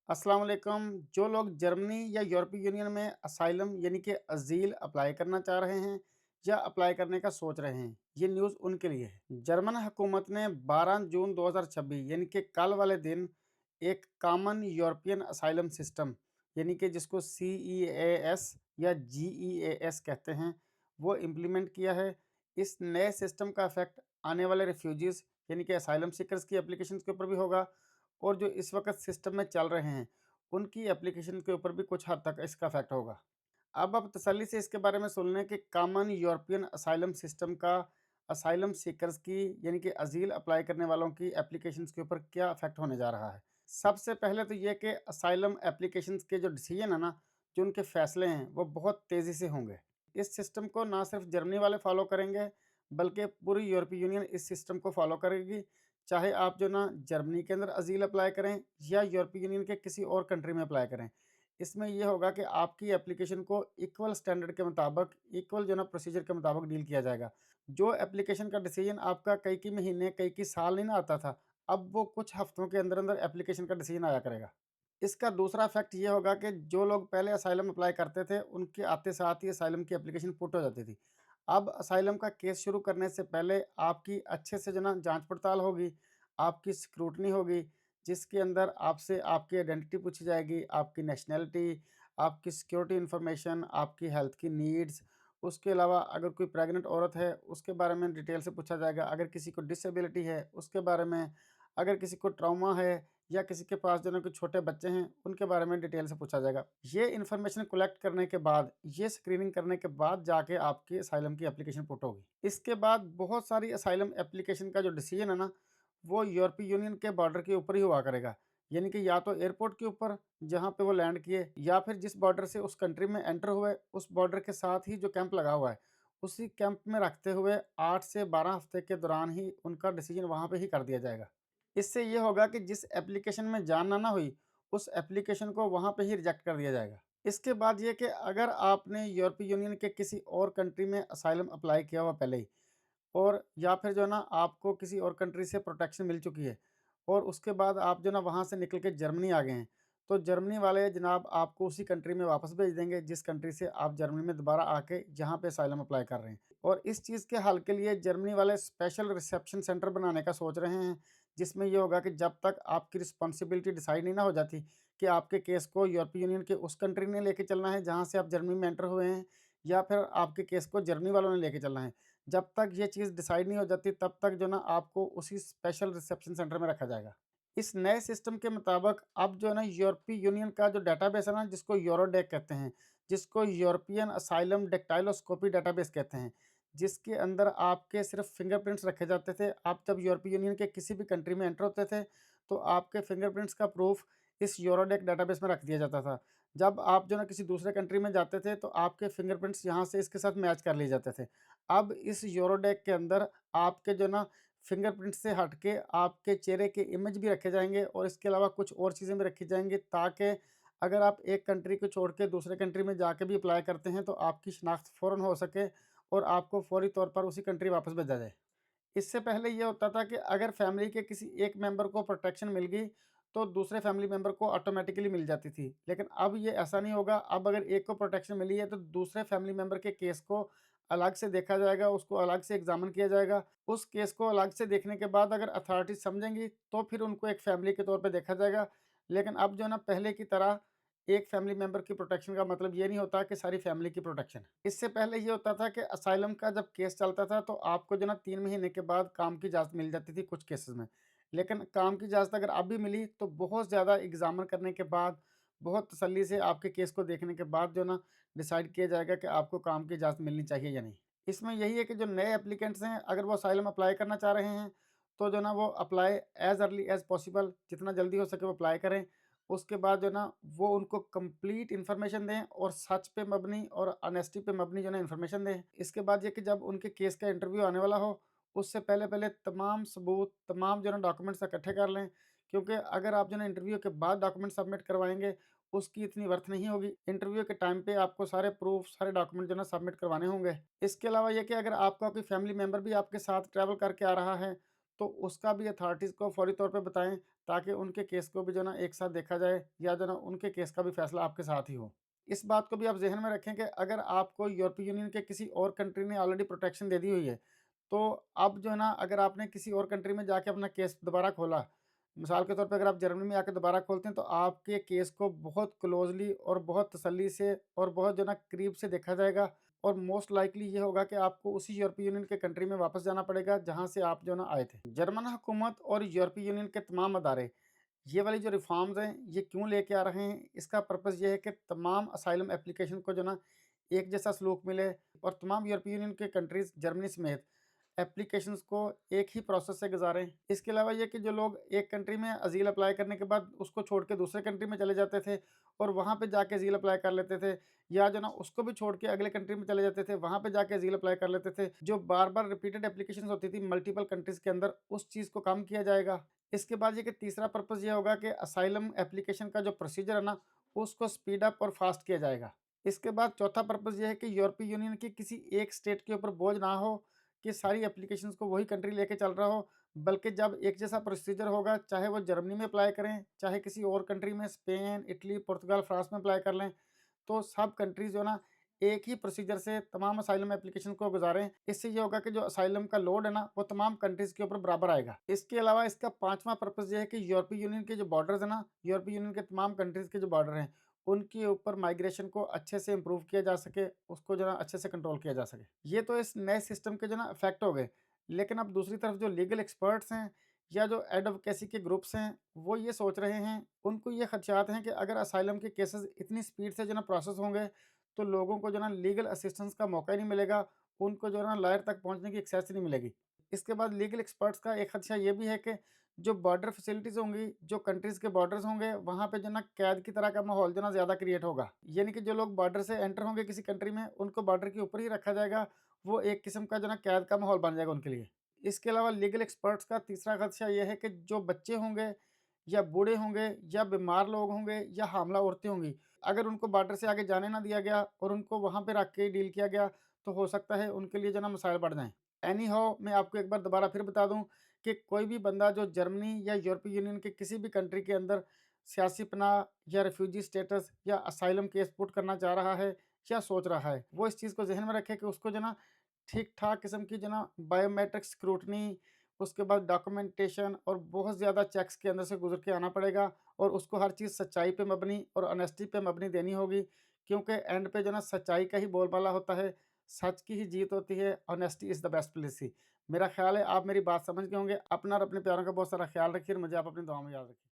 अस्सलाम वालेकुम। जो लोग जर्मनी या यूरोपीय यूनियन में असाइलम यानी कि अज़ील अप्लाई करना चाह रहे हैं या अप्लाई करने का सोच रहे हैं, ये न्यूज़ उनके लिए है। जर्मन हुकूमत ने 12 जून 2026 यानी कि कल वाले दिन एक कॉमन यूरोपियन असाइलम सिस्टम यानी कि जिसको CEAS या GEAS कहते हैं, वो इम्प्लीमेंट किया है। इस नए सिस्टम का इफ़ेक्ट आने वाले रिफ्यूजीज़ यानी कि असाइलम सीकर्स की एप्लीकेशंस के ऊपर भी होगा और जो इस वक़्त सिस्टम में चल रहे हैं, उनकी एप्लीकेशन के ऊपर भी कुछ हद तक इसका इफ़ेक्ट होगा। अब आप तसल्ली से इसके बारे में सुन लें कि कॉमन यूरोपियन असाइलम सिस्टम का असाइलम सीकर्स की यानी कि अज़ील अप्लाई करने वालों की एप्लीकेशंस के ऊपर क्या इफ़ेक्ट होने जा रहा है। सबसे पहले तो ये कि असाइलम एप्लीकेशंस के जो डिसीजन है ना, जो उनके फ़ैसले हैं, वो बहुत तेज़ी से होंगे। इस सिस्टम को ना सिर्फ जर्मनी वाले फ़ॉलो करेंगे, बल्कि पूरी यूरोपीय यूनियन इस सिस्टम को फ़ॉलो करेगी। चाहे आप जो ना जर्मनी के अंदर अज़ील अप्लाई करें या यूरोपीय यूनियन के किसी और कंट्री में अप्लाई करें। इसमें ये होगा कि आपकी एप्लीकेशन को इक्वल स्टैंडर्ड के मुताबिक, इक्वल जो ना प्रोसीजर के मुताबिक डील किया जाएगा। जो एप्लीकेशन का डिसीजन आपका कई महीने, कई साल नहीं ना आता था, अब वो कुछ हफ्तों के अंदर-अंदर एप्लीकेशन का डिसीजन आया करेगा। इसका दूसरा इफ़ेक्ट ये होगा कि जो लोग पहले असाइलम अप्लाई करते थे, उनके आते साथ ही असाइलम की एप्लीकेशन पुट हो जाती थी। अब असाइलम का केस शुरू करने से पहले आपकी अच्छे से जो ना जाँच-पड़ताल होगी, आपकी स्क्रूटनी होगी, जिसके अंदर आपसे आपकी आइडेंटिटी पूछी जाएगी, आपकी नेशनैलिटी, आपकी सिक्योरिटी इन्फॉर्मेशन, आपकी हेल्थ की नीड्स। उसके अलावा अगर कोई प्रेग्नेंट औरत है, उसके बारे में डिटेल से पूछा जाएगा। अगर किसी को डिसेबिलिटी है, उसके बारे में। अगर किसी को ट्रॉमा है या किसी के पास जो ना कोई छोटे बच्चे हैं, उनके बारे में डिटेल से पूछा जाएगा। ये इन्फॉर्मेशन कलेक्ट करने के बाद, ये स्क्रीनिंग करने के बाद जाके आपकी असाइलम की एप्लीकेशन पुट होगी। इसके बाद बहुत सारी असाइलम एप्लीकेशन का जो डिसीजन है ना, वो यूरोपीय यूनियन के बॉर्डर के ऊपर ही हुआ करेगा। यानी कि या तो एयरपोर्ट के ऊपर जहाँ पे वो लैंड किए, या फिर जिस बॉर्डर से उस कंट्री में एंटर हुए, उस बॉर्डर के साथ ही जो कैंप लगा हुआ है, उसी कैंप में रखते हुए 8 से 12 हफ्ते के दौरान ही उनका डिसीजन वहाँ पे ही कर दिया जाएगा। इससे ये होगा कि जिस एप्लीकेशन में जानना ना हुई, उस एप्लीकेशन को वहाँ पे ही रिजेक्ट कर दिया जाएगा। इसके बाद ये कि अगर आपने यूरोपीय यूनियन के किसी और कंट्री में असाइलम अप्लाई किया हुआ पहले ही, और या फिर जो है ना आपको किसी और कंट्री से प्रोटेक्शन मिल चुकी है और उसके बाद आप जो ना वहाँ से निकल के जर्मनी आ गए हैं, तो जर्मनी वाले जनाब आपको उसी कंट्री में वापस भेज देंगे जिस कंट्री से आप जर्मनी में दोबारा आके जहाँ पे असाइलम अप्लाई कर रहे हैं। और इस चीज़ के हल के लिए जर्मनी वाले स्पेशल रिसेप्शन सेंटर बनाने का सोच रहे हैं, जिसमें ये होगा कि जब तक आपकी रिस्पॉन्सिबिलिटी डिसाइड नहीं ना हो जाती कि आपके केस को यूरोपीय यूनियन के उस कंट्री ने लेके चलना है जहाँ से आप जर्मनी में एंटर हुए हैं, या फिर आपके केस को जर्मनी वालों ने लेके चलना है। जब तक ये चीज़ डिसाइड नहीं हो जाती, तब तक जो ना आपको उसी स्पेशल रिसेप्शन सेंटर में रखा जाएगा। इस नए सिस्टम के मुताबिक अब जो है ना यूरोपीय यूनियन का जो डेटाबेस है ना, जिसको यूरोडैक कहते हैं, जिसको यूरोपियन असाइलम डेक्टाइलोस्कोपी डेटाबेस कहते हैं, जिसके अंदर आपके सिर्फ फिंगरप्रिंट्स रखे जाते थे। आप जब यूरोपीय यूनियन के किसी भी कंट्री में एंटर होते थे, तो आपके फिंगरप्रिंट्स का प्रूफ इस यूरोडैक डेटाबेस में रख दिया जाता था। जब आप जो ना किसी दूसरे कंट्री में जाते थे, तो आपके फिंगरप्रिंट्स यहाँ से इसके साथ मैच कर लिए जाते थे। अब इस यूरोडैक के अंदर आपके जो ना फिंगरप्रिंट से हट के आपके चेहरे के इमेज भी रखे जाएँगे और इसके अलावा कुछ और चीज़ें भी रखी जाएँगी, ताकि अगर आप एक कंट्री को छोड़ के दूसरे कंट्री में जाके भी अप्लाई करते हैं, तो आपकी शनाख्त फ़ौरन हो सके और आपको फ़ौरी तौर पर उसी कंट्री वापस भेजा जाए। इससे पहले ये होता था कि अगर फैमिली के किसी एक मेंबर को प्रोटेक्शन मिल गई, तो दूसरे फैमिली मेंबर को ऑटोमेटिकली मिल जाती थी। लेकिन अब ये ऐसा नहीं होगा। अब अगर एक को प्रोटेक्शन मिली है, तो दूसरे फैमिली मेंबर के केस को अलग से देखा जाएगा, उसको अलग से एग्ज़ामिन किया जाएगा। उस केस को अलग से देखने के बाद अगर अथॉरिटीज़ समझेंगी, तो फिर उनको एक फैमिली के तौर पे देखा जाएगा। लेकिन अब जो है ना पहले की तरह एक फैमिली मेंबर की प्रोटेक्शन का मतलब ये नहीं होता कि सारी फैमिली की प्रोटेक्शन है। इससे पहले ये होता था कि असाइलम का जब केस चलता था, तो आपको जो ना 3 महीने के बाद काम की इजाज़त मिल जाती थी कुछ केसेज़ में। लेकिन काम की इजाज़त अगर अब भी मिली, तो बहुत ज़्यादा एग्ज़ामिन करने के बाद, बहुत तसल्ली से आपके केस को देखने के बाद जो ना डिसाइड किया जाएगा कि आपको काम की इजाज़त मिलनी चाहिए या नहीं। इसमें यही है कि जो नए एप्लीकेंट्स हैं, अगर वो असाइलम अप्लाई करना चाह रहे हैं, तो जो ना वो apply as early as possible, जितना जल्दी हो सके वो अप्लाई करें। उसके बाद जो ना वो उनको कंप्लीट इन्फॉर्मेशन दें और सच पे मबनी और ऑनेस्टी पे मबनी जो ना इन्फॉर्मेशन दें। इसके बाद ये कि जब उनके केस का इंटरव्यू आने वाला हो, उससे पहले-पहले तमाम सबूत, तमाम जो ना डॉक्यूमेंट्स इकट्ठे कर लें, क्योंकि अगर आप जो ना इंटरव्यू के बाद डॉक्यूमेंट सबमिट करवाएँगे, उसकी इतनी वर्थ नहीं होगी। इंटरव्यू के टाइम पे आपको सारे प्रूफ, सारे डॉक्यूमेंट जो ना सबमिट करवाने होंगे। इसके अलावा ये कि अगर आपका कोई फैमिली मेंबर भी आपके साथ ट्रैवल करके आ रहा है, तो उसका भी अथॉरिटीज़ को फ़ौरी तौर पे बताएँ, ताकि उनके केस को भी जो है ना एक साथ देखा जाए, या जो है ना उनके केस का भी फ़ैसला आपके साथ ही हो। इस बात को भी आप ज़हन में रखें कि अगर आपको यूरोपीय यूनियन के किसी और कंट्री ने ऑलरेडी प्रोटेक्शन दे दी हुई है, तो अब जो है ना अगर आपने किसी और कंट्री में जाके अपना केस दोबारा खोला, मिसाल के तौर पे अगर आप जर्मनी में आके दोबारा खोलते हैं, तो आपके केस को बहुत क्लोज़ली और बहुत तसल्ली से और बहुत जो है ना करीब से देखा जाएगा, और मोस्ट लाइकली ये होगा कि आपको उसी यूरोपीय यूनियन के कंट्री में वापस जाना पड़ेगा जहाँ से आप जो है ना आए थे। जर्मन हुकूमत और यूरोपीय यूनियन के तमाम अदारे ये वाली जो रिफ़ॉर्म्स हैं, ये क्यों लेके आ रहे हैं? इसका पर्पज़ ये है कि तमाम असाइलम एप्लीकेशन को जो ना एक जैसा सलूक मिले, और तमाम यूरोपीय यूनियन के कंट्रीज़ जर्मनी समेत एप्लीकेशंस को एक ही प्रोसेस से गुज़ारें। इसके अलावा ये कि जो लोग एक कंट्री में अज़ील अप्लाई करने के बाद उसको छोड़ के दूसरे कंट्री में चले जाते थे और वहाँ पे जाके अज़ील अप्लाई कर लेते थे, या जो ना उसको भी छोड़ के अगले कंट्री में चले जाते थे, वहाँ पे जाके अज़ील अप्लाई कर लेते थे। जो बार-बार रिपीटेड एप्लीकेशंस होती थी मल्टीपल कंट्रीज़ के अंदर, उस चीज़ को कम किया जाएगा। इसके बाद ये कि तीसरा पर्पज़ ये होगा कि असाइलम एप्लीकेशन का जो प्रोसीजर है ना, उसको स्पीड अप और फ़ास्ट किया जाएगा। इसके बाद चौथा पर्पज़ ये है कि यूरोपीय यूनियन की किसी एक स्टेट के ऊपर बोझ ना हो कि सारी एप्लीकेशंस को वही कंट्री लेके चल रहा हो, बल्कि जब एक जैसा प्रोसीजर होगा, चाहे वो जर्मनी में अप्लाई करें, चाहे किसी और कंट्री में स्पेन, इटली, पुर्तगाल, फ्रांस में अप्लाई कर लें, तो सब कंट्रीज़ जो है ना एक ही प्रोसीजर से तमाम असाइलम एप्लीकेशन को गुज़ारें। इससे ये होगा कि जो असाइलम का लोड है ना, वो तमाम कंट्रीज़ के ऊपर बराबर आएगा। इसके अलावा इसका पाँचवाँ पर्पज़ ये है कि यूरोपीय यूनियन के जो बॉर्डर्स हैं ना, यूरोपीय यूनियन के तमाम कंट्रीज़ के जो बॉर्डर हैं, उनके ऊपर माइग्रेशन को अच्छे से इम्प्रूव किया जा सके, उसको जो है ना अच्छे से कंट्रोल किया जा सके। ये तो इस नए सिस्टम के जो ना इफ़ेक्ट हो गए। लेकिन अब दूसरी तरफ जो लीगल एक्सपर्ट्स हैं, या जो एडवोकेसी के ग्रुप्स हैं, वो ये सोच रहे हैं, उनको ये खदशात हैं कि अगर असाइलम के केसेज़ इतनी स्पीड से जो ना प्रोसेस होंगे, तो लोगों को जो ना लीगल असिस्टेंस का मौका ही नहीं मिलेगा, उनको जो है ना लॉयर तक पहुँचने की एक्सेस ही नहीं मिलेगी। इसके बाद लीगल एक्सपर्ट्स का एक खदशा ये भी है कि जो बॉर्डर फैसिलिटीज़ होंगी, जो कंट्रीज़ के बॉर्डर्स होंगे, वहाँ पे जो ना कैद की तरह का माहौल जो ना ज़्यादा क्रिएट होगा। यानी कि जो लोग बॉर्डर से एंटर होंगे किसी कंट्री में, उनको बॉर्डर के ऊपर ही रखा जाएगा, वो एक किस्म का जो ना कैद का माहौल बन जाएगा उनके लिए। इसके अलावा लीगल एक्सपर्ट्स का तीसरा खदशा ये है कि जो बच्चे होंगे, या बूढ़े होंगे, या बीमार लोग होंगे, या हामला औरतें होंगी, अगर उनको बॉर्डर से आगे जाने ना दिया गया और उनको वहाँ पे रख के डील किया गया, तो हो सकता है उनके लिए जो ना मसाइल बढ़ जाएँ। एनी हाउ, मैं आपको एक बार दोबारा फिर बता दूँ कि कोई भी बंदा जो जर्मनी या यूरोपीय यूनियन के किसी भी कंट्री के अंदर सियासी पनाह या रिफ्यूजी स्टेटस या असाइलम केस पुट करना चाह रहा है या सोच रहा है, वो इस चीज़ को ज़हन में रखे कि उसको जो ना ठीक-ठाक किस्म की जो ना बायोमेट्रिक स्क्रूटनी, उसके बाद डॉक्यूमेंटेशन और बहुत ज़्यादा चेक्स के अंदर से गुज़र के आना पड़ेगा, और उसको हर चीज़ सच्चाई पे मबनी और ऑनेस्टी पे मबनी देनी होगी, क्योंकि एंड पे जो ना सच्चाई का ही बोलबाला होता है, सच की ही जीत होती है, honesty is the best policy. मेरा ख़्याल है आप मेरी बात समझ गए होंगे। अपना और अपने प्यारों का बहुत सारा ख़्याल रखिए, और मुझे आप अपनी दुआओं में याद रखिए।